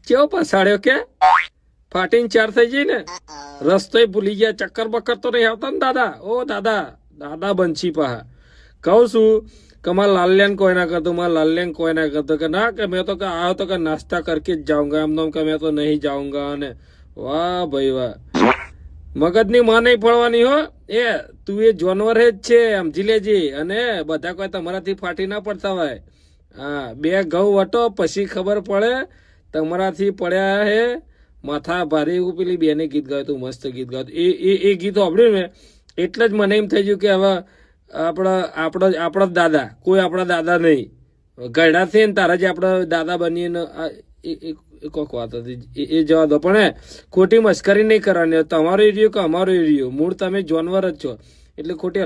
કેવો પસાડ્યો કે ફાટીને ચાર થઈ જઈ ને રસ્તો ભૂલી ગયા ચક્કર બક્કર તો નહીં આવતા ને દાદા ઓ દાદા દાદા બંછી પા કહું છું કે મારા લાલ્યાને કોઈ ના કરતો મારા લાલ્યાને કોઈ ના કરતો કે ના કે મેં તો કે આવ્યો તો કે નાસ્તા કરકે જ જાઉંગા એમ કે મેં તો નહીં જાઉંગા અને વાહ ભાઈ વાહ મગજની માં નહીં પડવાની હો એ તું એ જાનવર જ છે સમજી લેજે અને બધા કોઈ તમારાથી ફાટી ના પડતા હોય હા બે ઘઉં વટો પછી ખબર પડે તમારાથી પડ્યા હે માથા ભારે એવું પેલી બેને ગીત ગાયું તું મસ્ત ગીત ગાયું એ ગીત સાંભળ્યું ને એટલે જ મને એમ થઈ ગયું કે હવે આપણા દાદા કોઈ આપણા દાદા નહીં ગયડા છે ને તારા જે આપણા દાદા બનીને કોક વાત હતી એ જવા દો પણ ખોટી મસ્કરી નહીં કરવાની તમારો એરિયો કે અમારો એરિયો મૂળ તમે જાનવર જ છો એટલે ખોટી